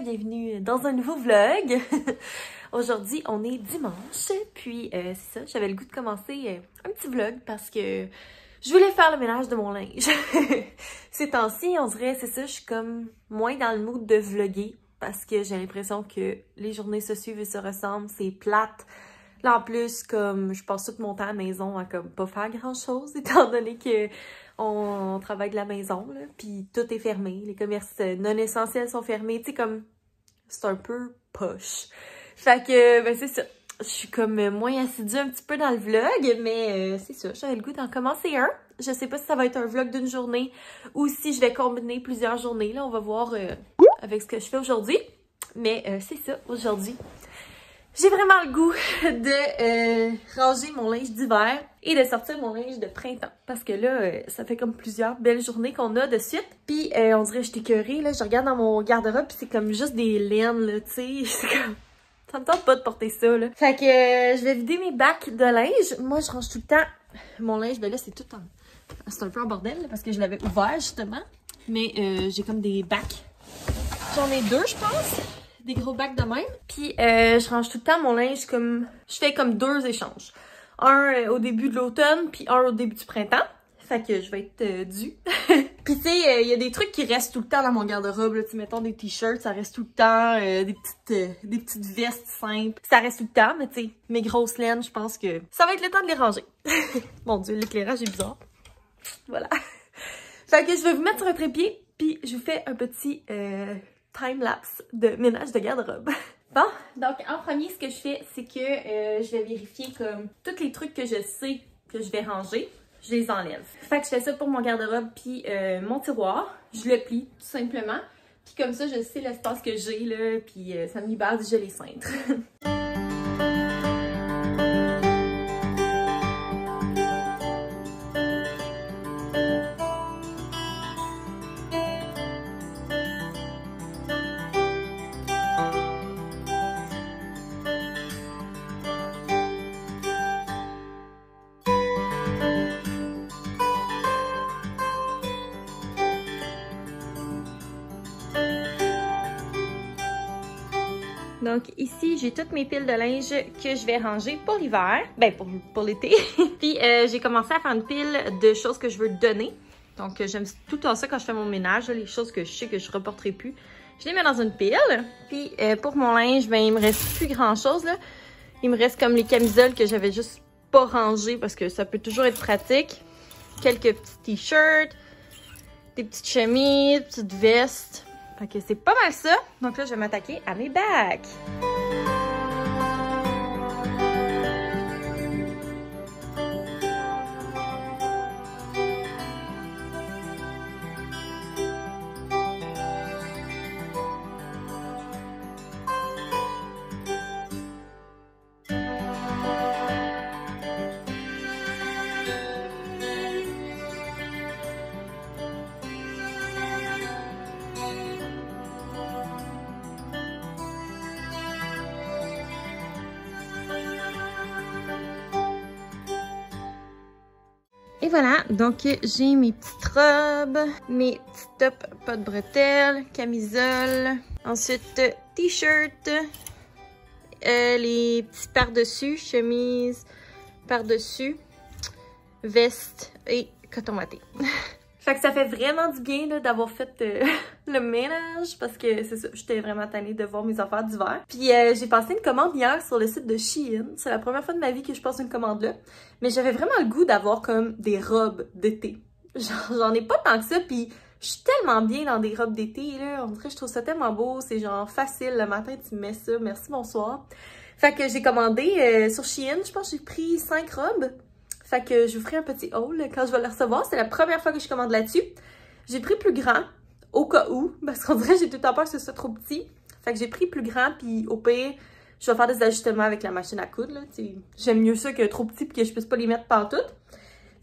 bienvenue dans un nouveau vlog. Aujourd'hui, on est dimanche, puis c'est ça, j'avais le goût de commencer un petit vlog parce que je voulais faire le ménage de mon linge. Ces temps-ci, on dirait, c'est ça, je suis comme moins dans le mood de vlogger parce que j'ai l'impression que les journées se suivent et se ressemblent, c'est plate. Là, en plus, comme je passe tout mon temps à la maison à comme pas faire grand-chose, étant donné que on travaille de la maison, là, puis tout est fermé. Les commerces non essentiels sont fermés. Tu sais, comme, c'est un peu poche. Fait que, ben c'est ça. Je suis comme moins assidue un petit peu dans le vlog, mais c'est ça. J'avais le goût d'en commencer un. Je sais pas si ça va être un vlog d'une journée ou si je vais combiner plusieurs journées. Là, on va voir avec ce que je fais aujourd'hui. Mais c'est ça, aujourd'hui. J'ai vraiment le goût de ranger mon linge d'hiver et de sortir mon linge de printemps. Parce que là, ça fait comme plusieurs belles journées qu'on a de suite. Puis on dirait que je suis écœurée, là. Je regarde dans mon garde-robe puis c'est comme juste des laines, là, tu sais. C'est comme... Ça me tente pas de porter ça, là. Fait que je vais vider mes bacs de linge. Moi, je range tout le temps mon linge. Ben là, c'est tout en... C'est un peu en bordel, là, parce que je l'avais ouvert, justement. Mais j'ai comme des bacs. J'en ai deux, je pense. Des gros bacs de même. Puis je range tout le temps mon linge comme... Je fais comme deux échanges. Un au début de l'automne, puis un au début du printemps. Fait que je vais être due. Puis tu sais, il y a des trucs qui restent tout le temps dans mon garde-robe. Tu mettons des t-shirts, ça reste tout le temps. Des petites vestes simples. Ça reste tout le temps, mais tu sais, mes grosses laines, je pense que ça va être le temps de les ranger. Mon Dieu, l'éclairage est bizarre. Voilà. Fait que je vais vous mettre sur un trépied, puis je vous fais un petit... time-lapse de ménage de garde-robe. Bon, donc en premier, ce que je fais, c'est que je vais vérifier comme tous les trucs que je sais que je vais ranger, je les enlève. Fait que je fais ça pour mon garde-robe puis mon tiroir. Je le plie tout simplement. Puis comme ça, je sais l'espace que j'ai là, puis ça me libère déjà les cintres. Donc ici, j'ai toutes mes piles de linge que je vais ranger pour l'hiver, ben pour l'été. Puis j'ai commencé à faire une pile de choses que je veux donner. Donc j'aime tout le temps ça quand je fais mon ménage, là, les choses que je sais que je reporterai plus. Je les mets dans une pile. Puis pour mon linge, ben il me reste plus grand chose là. Il me reste comme les camisoles que j'avais juste pas rangées parce que ça peut toujours être pratique. Quelques petits t-shirts, des petites chemises, des petites vestes. Fait que c'est pas mal ça. Donc là, je vais m'attaquer à mes bacs. Et voilà, donc j'ai mes petites robes, mes petits tops, pas de bretelles, camisole, ensuite t-shirt, les petits par-dessus, chemises par-dessus, veste et coton watté. Fait que ça fait vraiment du bien d'avoir fait le ménage parce que c'est ça, j'étais vraiment tannée de voir mes affaires d'hiver. Puis j'ai passé une commande hier sur le site de Shein. C'est la première fois de ma vie que je passe une commande là. Mais j'avais vraiment le goût d'avoir comme des robes d'été. J'en ai pas tant que ça, puis je suis tellement bien dans des robes d'été là. On dirait que je trouve ça tellement beau, c'est genre facile, le matin tu mets ça, merci bonsoir. Fait que j'ai commandé sur Shein, je pense que j'ai pris 5 robes. Fait que je vous ferai un petit haul quand je vais le recevoir. C'est la première fois que je commande là-dessus. J'ai pris plus grand, au cas où, parce qu'on dirait que j'ai tout le temps peur que ce soit trop petit. Fait que j'ai pris plus grand, puis au pire, je vais faire des ajustements avec la machine à coudre. J'aime mieux ça que trop petit, puis que je puisse pas les mettre partout.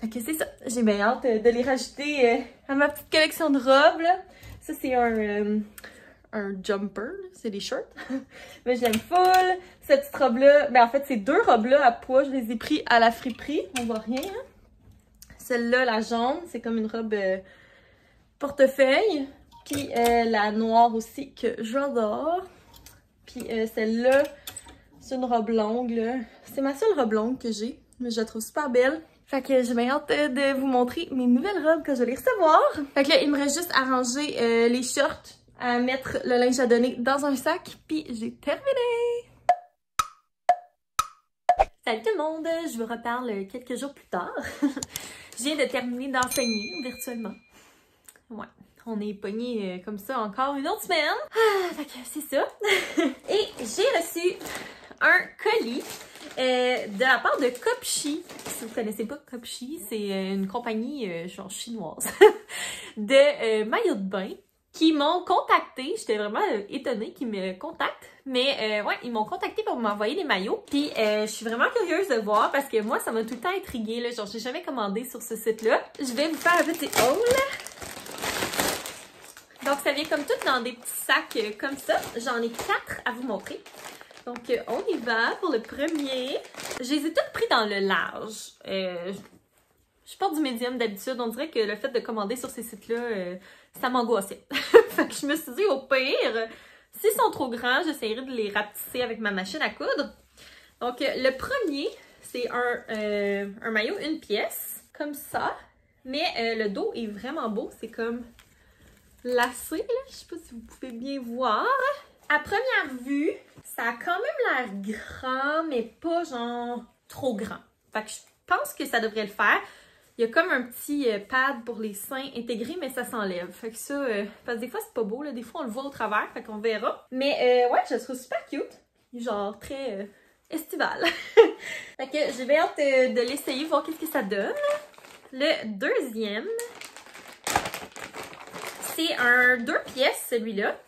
Fait que c'est ça. J'ai bien hâte de les rajouter à ma petite collection de robes. Là. Ça, c'est un jumper, c'est des shirts. Mais je l'aime full. Cette petite robe-là, ben en fait, ces deux robes-là à poids, je les ai pris à la friperie. On voit rien. Hein? Celle-là, la jaune, c'est comme une robe portefeuille. Puis la noire aussi que j'adore. Puis celle-là, c'est une robe longue, là. C'est ma seule robe longue que j'ai, mais je la trouve super belle. Fait que j'ai bien hâte de vous montrer mes nouvelles robes que je vais les recevoir. Fait que là, il me reste juste à ranger les shorts, à mettre le linge à donner dans un sac, puis j'ai terminé! Salut tout le monde! Je vous reparle quelques jours plus tard. Je viens de terminer d'enseigner virtuellement. Ouais. On est pogné comme ça encore une autre semaine. Ah, fait que c'est ça. Et j'ai reçu un colis de la part de Copchi. Si vous connaissez pas Copchi, c'est une compagnie genre chinoise de maillots de bain qui m'ont contacté. J'étais vraiment étonnée qu'ils me contactent. Mais ouais, ils m'ont contacté pour m'envoyer des maillots. Puis je suis vraiment curieuse de voir parce que moi, ça m'a tout le temps intriguée. Là. Genre, j'ai jamais commandé sur ce site-là. Je vais vous faire un petit haul. Donc, ça vient comme tout dans des petits sacs comme ça. J'en ai 4 à vous montrer. Donc, on y va pour le premier. Je les ai toutes pris dans le large. Je porte du médium d'habitude. On dirait que le fait de commander sur ces sites-là, ça m'angoissait. Fait que je me suis dit, au pire, s'ils sont trop grands, j'essaierai de les rapetisser avec ma machine à coudre. Donc, le premier, c'est un maillot une pièce, comme ça. Mais le dos est vraiment beau. C'est comme lacé, là. Je sais pas si vous pouvez bien voir. À première vue, ça a quand même l'air grand, mais pas genre trop grand. Fait que je pense que ça devrait le faire. Il y a comme un petit pad pour les seins intégré, mais ça s'enlève. Fait que ça, parce que des fois c'est pas beau, là. Des fois on le voit au travers, fait qu'on verra. Mais ouais, je le trouve super cute. Genre très estival. Fait que j'ai bien hâte de l'essayer, voir qu'est-ce que ça donne. Le deuxième, c'est un 2 pièces, celui-là.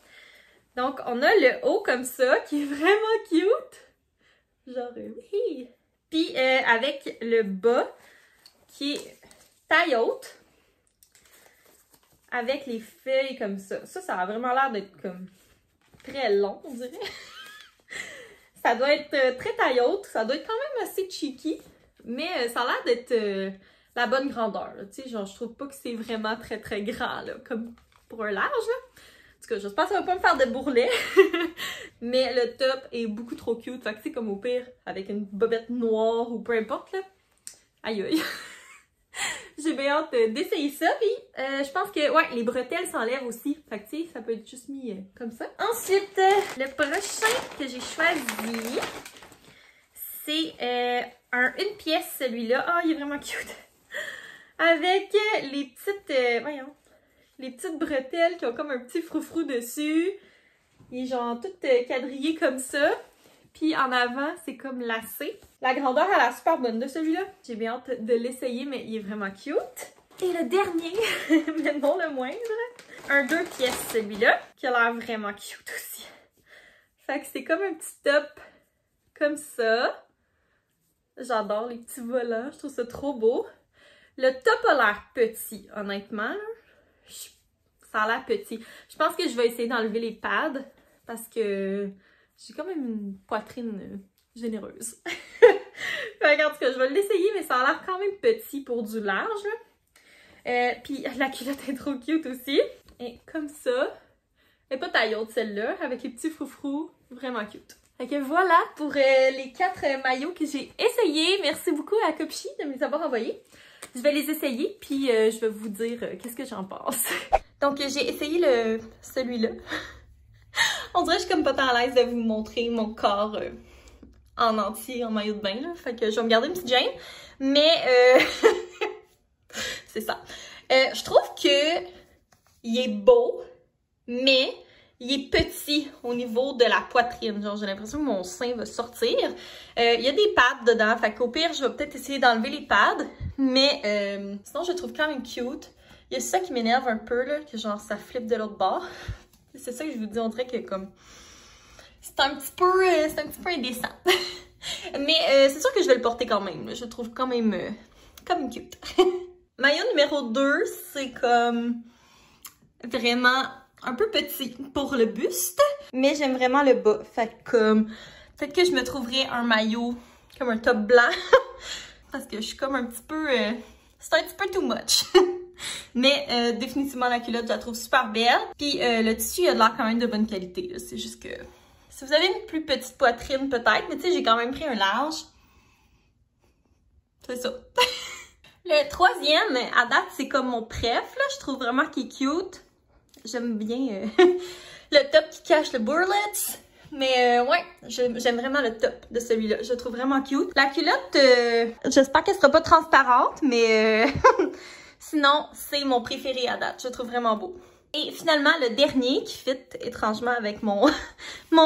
Donc, on a le haut comme ça, qui est vraiment cute. Genre, oui. Puis, avec le bas, qui est taille haute. Avec les feuilles comme ça. Ça a vraiment l'air d'être comme très long, on dirait. Ça doit être très taille haute. Ça doit être quand même assez cheeky. Mais ça a l'air d'être la bonne grandeur. Tu sais, genre, je trouve pas que c'est vraiment très très grand, là, comme pour un large, là. En tout cas, j'espère que ça va pas me faire de bourrelet. Mais le top est beaucoup trop cute. Fait que c'est comme au pire, avec une bobette noire ou peu importe, là. Aïe aïe. J'ai bien hâte d'essayer ça. Puis, je pense que, ouais, les bretelles s'enlèvent aussi. Fait que, tu sais, ça peut être juste mis comme ça. Ensuite, le prochain que j'ai choisi, c'est une pièce, celui-là. Ah, il est vraiment cute. Avec les petites, voyons, les petites bretelles qui ont comme un petit froufrou dessus. Il est genre tout quadrillé comme ça. Puis en avant, c'est comme lacé. La grandeur a l'air super bonne de celui-là. J'ai bien hâte de l'essayer, mais il est vraiment cute. Et le dernier, mais non le moindre, un 2 pièces celui-là, qui a l'air vraiment cute aussi. Fait que c'est comme un petit top comme ça. J'adore les petits volants, je trouve ça trop beau. Le top a l'air petit, honnêtement. Là. Ça a l'air petit. Je pense que je vais essayer d'enlever les pads parce que j'ai quand même une poitrine généreuse. Fait en tout cas, je vais l'essayer, mais ça a l'air quand même petit pour du large. Puis la culotte est trop cute aussi. Et comme ça. Elle n'est pas taille haute celle-là, avec les petits froufrous. Vraiment cute. Fait que voilà pour les 4 maillots que j'ai essayés. Merci beaucoup à Copchi de me les avoir envoyés. Je vais les essayer, puis je vais vous dire qu'est-ce que j'en pense. Donc, j'ai essayé celui-là. On dirait que je suis comme pas tant à l'aise de vous montrer mon corps en entier en maillot de bain, là. Fait que je vais me garder une petite gêne. Mais, c'est ça. Je trouve que il est beau, mais il est petit au niveau de la poitrine. Genre, j'ai l'impression que mon sein va sortir. Il y a des pads dedans. Fait qu'au pire, je vais peut-être essayer d'enlever les pads. Mais sinon, je le trouve quand même cute. Il y a ça qui m'énerve un peu, là, que genre, ça flippe de l'autre bord. C'est ça que je vous dis, on dirait que comme... C'est un petit peu indécent. Mais c'est sûr que je vais le porter quand même. Là. Je le trouve quand même cute. Maillot numéro 2, c'est comme vraiment un peu petit pour le buste. Mais j'aime vraiment le bas. Fait que comme... Peut-être que je me trouverai un maillot comme un top blanc. Parce que je suis comme un petit peu c'est un petit peu too much. Mais définitivement, la culotte, je la trouve super belle. Puis le tissu, il a de l'air quand même de bonne qualité. C'est juste que si vous avez une plus petite poitrine, peut-être. Mais tu sais, j'ai quand même pris un large. C'est ça. Le troisième, à date, c'est comme mon préf. Là. Je trouve vraiment qu'il est cute. J'aime bien le top qui cache le bourrelet. Mais ouais, j'aime vraiment le top de celui-là. Je le trouve vraiment cute. La culotte, j'espère qu'elle sera pas transparente, mais sinon, c'est mon préféré à date. Je le trouve vraiment beau. Et finalement, le dernier qui fit étrangement avec mon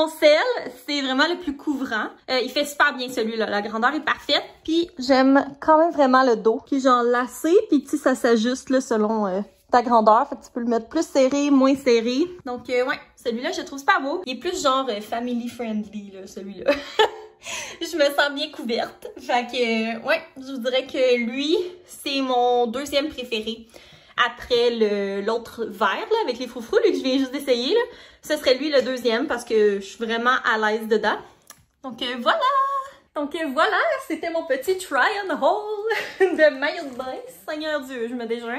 sel, c'est vraiment le plus couvrant. Il fait super bien celui-là. La grandeur est parfaite. Puis j'aime quand même vraiment le dos qui est genre lacé. Puis tu sais, ça s'ajuste là selon ta grandeur. Fait que tu peux le mettre plus serré, moins serré. Donc ouais, celui-là, je le trouve super beau. Il est plus genre family friendly, là, celui-là. Je me sens bien couverte. Fait que ouais, je vous dirais que lui, c'est mon deuxième préféré. Après l'autre vert, là, avec les froufrous, lui, que je viens juste d'essayer, là, ce serait lui le deuxième parce que je suis vraiment à l'aise dedans. Donc voilà! Donc voilà, c'était mon petit try on haul de maillot de bain. Seigneur Dieu, je me déjeune.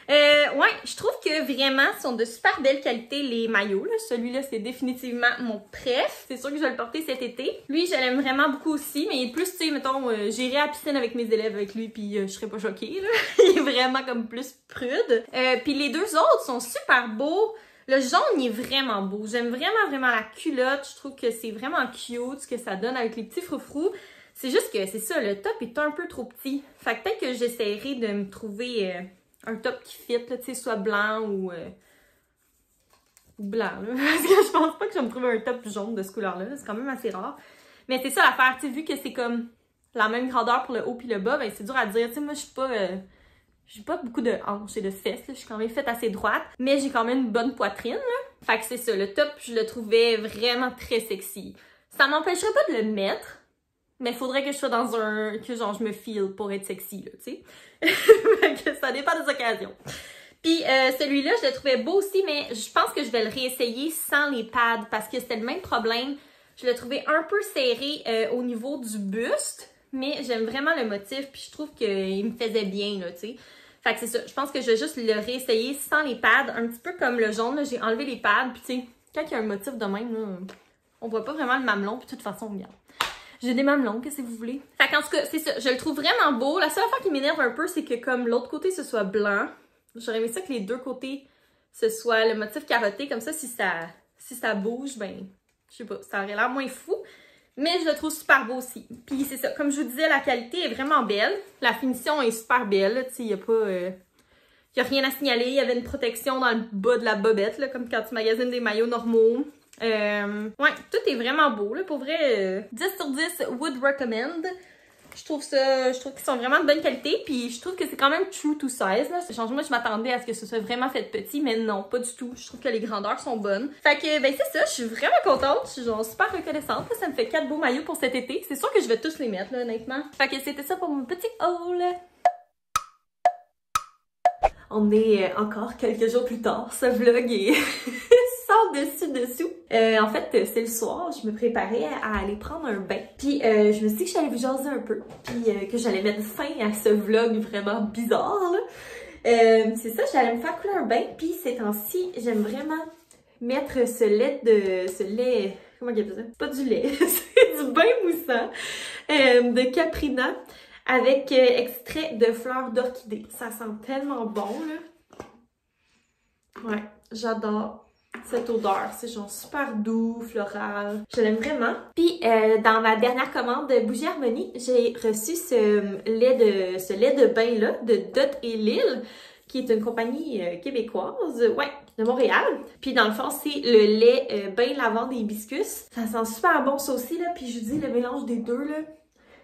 Ouais, je trouve que vraiment, ils sont de super belle qualité, les maillots. Celui-là, c'est définitivement mon préf. C'est sûr que je vais le porter cet été. Lui, je l'aime vraiment beaucoup aussi, mais plus, tu sais, mettons, j'irai à la piscine avec mes élèves avec lui, puis je serais pas choquée, là. Il est vraiment comme plus prude. Puis les deux autres sont super beaux. Le jaune, il est vraiment beau. J'aime vraiment la culotte. Je trouve que c'est vraiment cute, ce que ça donne avec les petits froufrous. C'est juste que, c'est ça, le top est un peu trop petit. Fait que peut-être que j'essaierai de me trouver... un top qui fit, là, tu sais, soit blanc ou blanc, là. Parce que je pense pas que je vais me trouver un top jaune de ce couleur-là. C'est quand même assez rare. Mais c'est ça l'affaire, tu sais, vu que c'est comme la même grandeur pour le haut puis le bas, ben c'est dur à dire. Tu sais, moi, je suis pas... j'ai pas beaucoup de hanches et de fesses, là. Je suis quand même faite assez droite. Mais j'ai quand même une bonne poitrine, là. Fait que c'est ça, le top, je le trouvais vraiment très sexy. Ça m'empêcherait pas de le mettre. Mais il faudrait que je sois dans un... que genre je me feel pour être sexy, là, tu sais. Que ça dépend des occasions. Puis celui-là, je le trouvais beau aussi, mais je pense que je vais le réessayer sans les pads parce que c'était le même problème. Je le trouvais un peu serré au niveau du buste, mais j'aime vraiment le motif, puis je trouve qu'il me faisait bien, là, tu sais. Fait que c'est ça, je pense que je vais juste le réessayer sans les pads, un petit peu comme le jaune, là, j'ai enlevé les pads, puis tu sais, quand il y a un motif de même, là, on voit pas vraiment le mamelon, puis de toute façon, regarde. J'ai des mamelons, qu'est-ce que vous voulez? Fait qu'en tout cas, c'est ça, je le trouve vraiment beau. La seule affaire qui m'énerve un peu, c'est que comme l'autre côté ce soit blanc, j'aurais aimé ça que les deux côtés ce soit le motif carotté, comme ça, si ça bouge, ben, je sais pas, ça aurait l'air moins fou. Mais je le trouve super beau aussi. Puis c'est ça, comme je vous disais, la qualité est vraiment belle. La finition est super belle, tu sais, y a pas... y a rien à signaler, il y avait une protection dans le bas de la bobette, là, comme quand tu magasines des maillots normaux. Ouais, tout est vraiment beau, là, pour vrai, 10 sur 10, would recommend. Je trouve qu'ils sont vraiment de bonne qualité, puis je trouve que c'est quand même true to size, là. Moi, je m'attendais à ce que ce soit vraiment fait petit, mais non, pas du tout. Je trouve que les grandeurs sont bonnes. Fait que, ben c'est ça, je suis vraiment contente, je suis genre super reconnaissante, là. Ça me fait 4 beaux maillots pour cet été. C'est sûr que je vais tous les mettre, là, honnêtement. Fait que c'était ça pour mon petit haul. On est encore quelques jours plus tard, ce vlog est sort dessous. En fait, c'est le soir, je me préparais à aller prendre un bain. Puis je me suis dit que j'allais vous jaser un peu, puis que j'allais mettre fin à ce vlog vraiment bizarre, là. C'est ça, j'allais me faire couler un bain, puis ces temps-ci, j'aime vraiment mettre ce lait, comment il appelle ça? C'est pas du lait, c'est du bain moussant de Caprina. Avec extrait de fleurs d'orchidée. Ça sent tellement bon, là. Ouais, j'adore cette odeur. C'est genre super doux, floral. Je l'aime vraiment. Puis, dans ma dernière commande de Bougie Harmonie, j'ai reçu ce lait de bain-là de Dot et Lille, qui est une compagnie québécoise, ouais, de Montréal. Puis dans le fond, c'est le lait bain lavande et hibiscus. Ça sent super bon ça aussi, là. Puis je vous dis, le mélange des deux, là,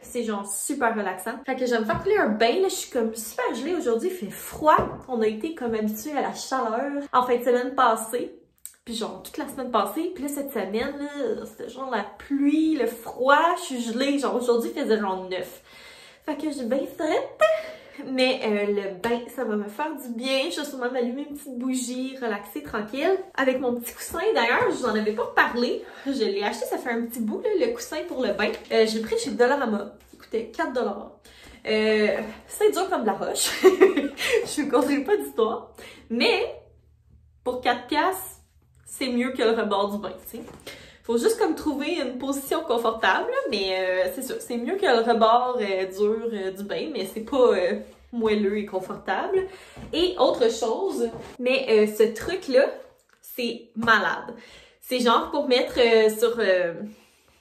c'est genre super relaxant. Fait que je vais me faire couler un bain, là. Je suis comme super gelée aujourd'hui. Il fait froid. On a été comme habitués à la chaleur en fin de semaine passée. Puis genre toute la semaine passée. Puis là, cette semaine, là, c'était genre la pluie, le froid. Je suis gelée. Genre aujourd'hui, il faisait genre 9. Fait que j'ai bien frette. Mais le bain, ça va me faire du bien. Je vais sûrement m'allumer une petite bougie, relaxer tranquille. Avec mon petit coussin, d'ailleurs, je vous en avais pas parlé. Je l'ai acheté, ça fait un petit bout, là, le coussin pour le bain. J'ai pris chez Dollarama. qui coûtait 4$. C'est dur comme de la roche. Je ne conterai pas d'histoire. Mais, pour 4$, c'est mieux que le rebord du bain, tu sais. Faut juste comme trouver une position confortable, mais c'est ça, c'est mieux que le rebord dur du bain, mais c'est pas moelleux et confortable. Et autre chose, mais ce truc-là, c'est malade. C'est genre pour mettre sur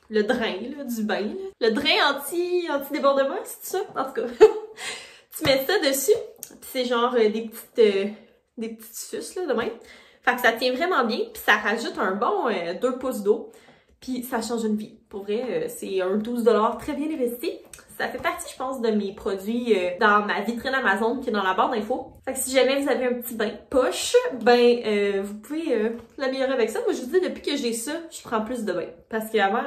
le drain là, du bain. Là. Le drain anti-débordement, c'est ça? En tout cas, tu mets ça dessus, puis c'est genre des petites suces là, de même. Fait que ça tient vraiment bien, puis ça rajoute un bon 2 pouces d'eau, puis ça change une vie. Pour vrai, c'est un 12$ très bien investi. Ça fait partie, je pense, de mes produits dans ma vitrine Amazon qui est dans la barre d'infos. Fait que si jamais vous avez un petit bain poche, ben vous pouvez l'améliorer avec ça. Moi, je vous dis, depuis que j'ai ça, je prends plus de bain. Parce qu'avant,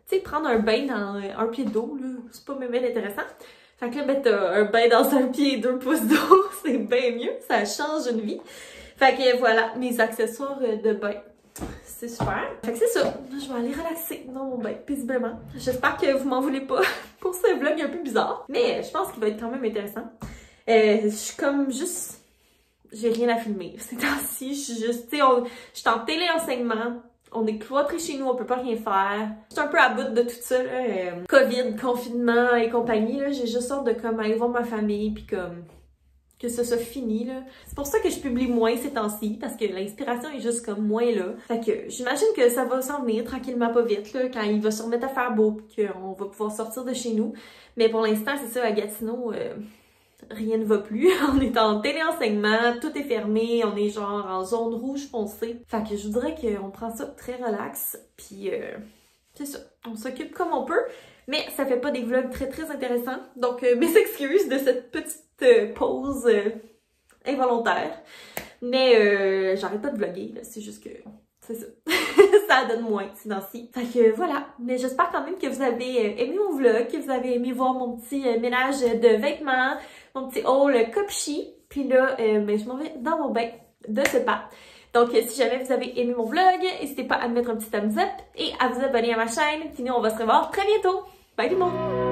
tu sais, prendre un bain dans un pied d'eau, là, c'est pas même intéressant. Fait que là, mettre un bain dans un pied et 2 pouces d'eau, c'est bien mieux. Ça change une vie. Fait que voilà, mes accessoires de bain. C'est super. Fait que c'est ça. Je vais aller relaxer dans mon bain, paisiblement. J'espère que vous m'en voulez pas pour ce vlog un peu bizarre. Mais je pense qu'il va être quand même intéressant. Je suis comme juste... J'ai rien à filmer ces temps-ci. Je suis juste... Tu sais, je suis en téléenseignement. On est cloîtrés chez nous, on peut pas rien faire. Je suis un peu à bout de tout ça, là. COVID, confinement et compagnie, là. J'ai juste hâte de comme aller voir ma famille, puis comme... que ça soit fini, là. C'est pour ça que je publie moins ces temps-ci, parce que l'inspiration est juste comme moins là. Fait que j'imagine que ça va s'en venir tranquillement pas vite, là, quand il va se remettre à faire beau, pis qu'on va pouvoir sortir de chez nous. Mais pour l'instant, c'est ça, à Gatineau, rien ne va plus. On est en téléenseignement, tout est fermé, on est genre en zone rouge foncée. Fait que je vous dirais qu'on prend ça très relax, puis c'est ça, on s'occupe comme on peut. Mais ça fait pas des vlogs très très intéressants, donc mes excuses de cette petite pause involontaire. Mais j'arrête pas de vlogger, c'est juste que c'est ça. Ça donne moins ces temps-ci. Fait que voilà, mais j'espère quand même que vous avez aimé mon vlog, que vous avez aimé voir mon petit ménage de vêtements, mon petit haul copichi. Puis là, ben, je m'en vais dans mon bain de ce pas. Donc, si jamais vous avez aimé mon vlog, n'hésitez pas à me mettre un petit thumbs up et à vous abonner à ma chaîne. Puis nous, on va se revoir très bientôt. Bye tout le monde!